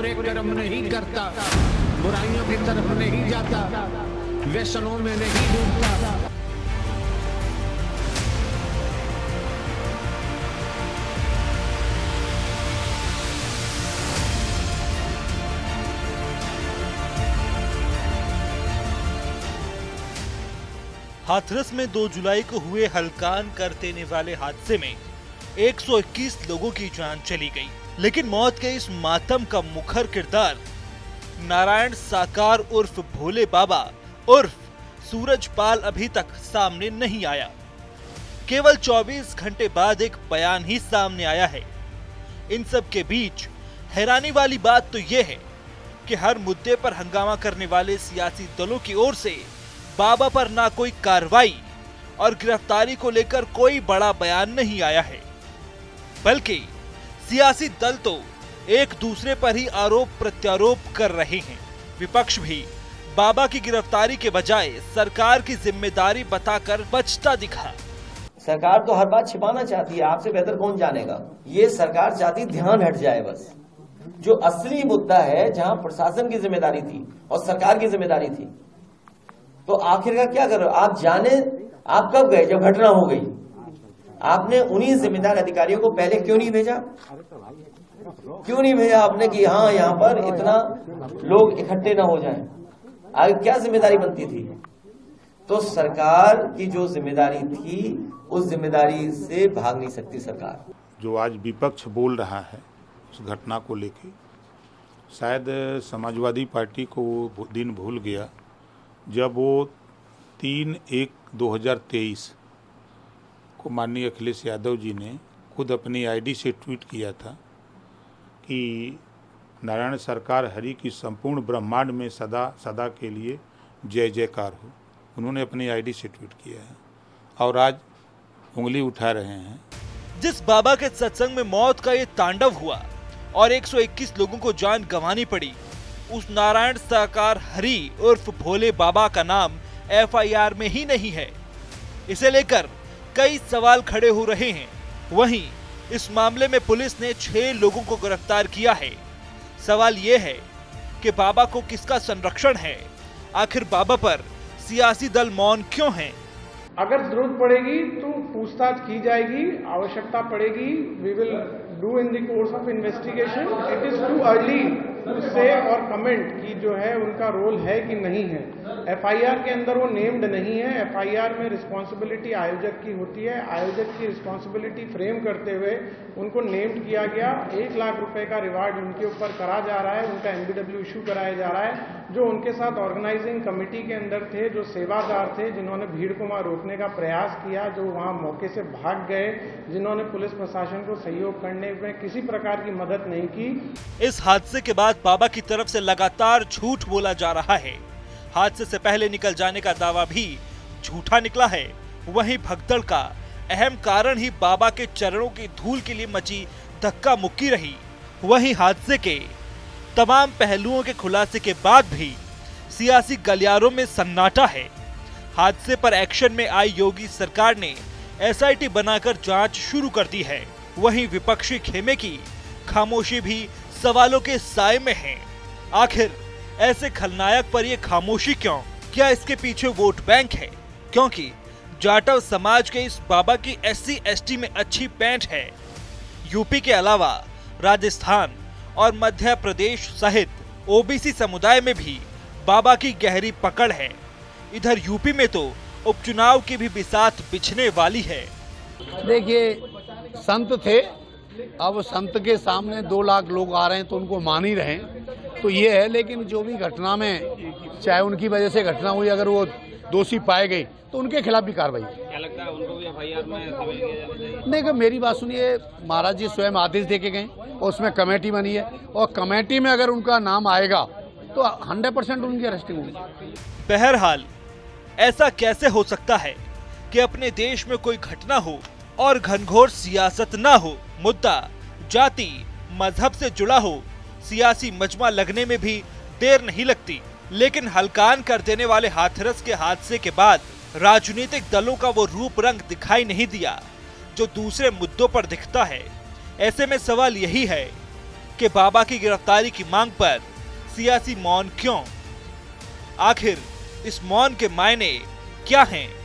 बुरे कर्म नहीं करता, बुराइयों की तरफ नहीं जाता, व्यसनों में नहीं डूबता। हाथरस में 2 जुलाई को हुए हलकान कर देने वाले हादसे में 121 लोगों की जान चली गई, लेकिन मौत के इस मातम का मुखर किरदार नारायण साकार उर्फ भोले बाबा उर्फ सूरजपाल अभी तक सामने नहीं आया। केवल 24 घंटे बाद एक बयान ही सामने आया है। इन सब के बीच हैरानी वाली बात तो यह है कि हर मुद्दे पर हंगामा करने वाले सियासी दलों की ओर से बाबा पर ना कोई कार्रवाई और गिरफ्तारी को लेकर कोई बड़ा बयान नहीं आया है, बल्कि सियासी दल तो एक दूसरे पर ही आरोप प्रत्यारोप कर रहे हैं। विपक्ष भी बाबा की गिरफ्तारी के बजाय सरकार की जिम्मेदारी बताकर बचता दिखा। सरकार तो हर बात छिपाना चाहती है, आपसे बेहतर कौन जानेगा। ये सरकार चाहती ध्यान हट जाए, बस जो असली मुद्दा है, जहां प्रशासन की जिम्मेदारी थी और सरकार की जिम्मेदारी थी, तो आखिरकार क्या करो आप जाने। आप कब गए? जब घटना हो गई। आपने उन्हीं जिम्मेदार अधिकारियों को पहले क्यों नहीं भेजा? क्यों नहीं भेजा आपने कि हाँ यहाँ पर इतना लोग इकट्ठे ना हो जाएं? आगे क्या जिम्मेदारी बनती थी? तो सरकार की जो जिम्मेदारी थी उस जिम्मेदारी से भाग नहीं सकती सरकार। जो आज विपक्ष बोल रहा है उस घटना को लेके, शायद समाजवादी पार्टी को वो दिन भूल गया जब वो 3/1/2023 को माननीय अखिलेश यादव जी ने खुद अपनी आईडी से ट्वीट किया था कि नारायण सरकार हरि की संपूर्ण ब्रह्मांड में सदा सदा के लिए जय जयकार हो। उन्होंने अपनी आईडी से ट्वीट किया है और आज उंगली उठा रहे हैं। जिस बाबा के सत्संग में मौत का ये तांडव हुआ और 121 लोगों को जान गंवानी पड़ी, उस नारायण साकार हरि उर्फ भोले बाबा का नाम एफआईआर में ही नहीं है। इसे लेकर कई सवाल खड़े हो रहे हैं। वहीं इस मामले में पुलिस ने 6 लोगों को गिरफ्तार किया है। सवाल ये है कि बाबा को किसका संरक्षण है? आखिर बाबा पर सियासी दल मौन क्यों हैं? अगर जरूरत पड़ेगी तो पूछताछ की जाएगी, आवश्यकता पड़ेगी, we will do in the course of investigation. It is too early to say और कमेंट कि जो है उनका रोल है कि नहीं है। एफआईआर के अंदर वो नेम्ड नहीं है। एफआईआर में रिस्पांसिबिलिटी आयोजक की होती है। आयोजक की रिस्पांसिबिलिटी फ्रेम करते हुए उनको नेम्ड किया गया। 1 लाख रुपए का रिवार्ड उनके ऊपर करा जा रहा है, उनका एमबीडब्ल्यू इशू कराया जा रहा है। जो उनके साथ ऑर्गेनाइजिंग कमेटी के अंदर थे, जो सेवादार थे, जिन्होंने भीड़ को वहां रोकने का प्रयास किया, जो वहां मौके से भाग गए, जिन्होंने पुलिस प्रशासन को सहयोग करने में किसी प्रकार की मदद नहीं की। इस हादसे के बाद बाबा की तरफ से लगातार झूठ बोला जा रहा है। हादसे से पहले निकल जाने का दावा भी झूठा निकला है। वहीं भगदड़ का अहम कारण ही बाबा के चरणों की धूल के लिए मची धक्का मुक्की रही। वहीं हादसे के तमाम पहलुओं के खुलासे के बाद भी सियासी गलियारों में सन्नाटा है। हादसे पर एक्शन में आई योगी सरकार ने एसआईटी बनाकर जांच शुरू कर दी है। वहीं विपक्षी खेमे की खामोशी भी सवालों के साए में है। आखिर ऐसे खलनायक पर ये खामोशी क्यों? क्या इसके पीछे वोट बैंक है? क्योंकि जाटव समाज के इस बाबा की SC ST में अच्छी पैंठ है। यूपी के अलावा राजस्थान और मध्य प्रदेश सहित OBC समुदाय में भी बाबा की गहरी पकड़ है। इधर यूपी में तो उपचुनाव की भी बिसात बिछने वाली है। देखिए, संत थे, अब संत के सामने 2 लाख लोग आ रहे हैं तो उनको मान ही रहे हैं, तो ये है। लेकिन जो भी घटना में, चाहे उनकी वजह से घटना हुई, अगर वो दोषी पाए गए तो उनके खिलाफ भी कार्रवाई। क्या लगता है उनको भी एफआईआर में शामिल किया जाना चाहिए? नहीं, मेरी बात सुनिए, महाराज जी स्वयं आदेश दे के गए और उसमें कमेटी बनी है और कमेटी में अगर उनका नाम आएगा तो 100% उनकी अरेस्टिंग होगी। बहरहाल ऐसा कैसे हो सकता है कि अपने देश में कोई घटना हो और घनघोर सियासत ना हो, मुद्दा जाति मजहब से जुड़ा हो, सियासी मजमा लगने में भी देर नहीं लगती। लेकिन हलकान कर देने वाले हाथरस के हादसे के बाद राजनीतिक दलों का वो रूप रंग दिखाई नहीं दिया जो दूसरे मुद्दों पर दिखता है। ऐसे में सवाल यही है कि बाबा की गिरफ्तारी की मांग पर सियासी मौन क्यों? आखिर इस मौन के मायने क्या हैं?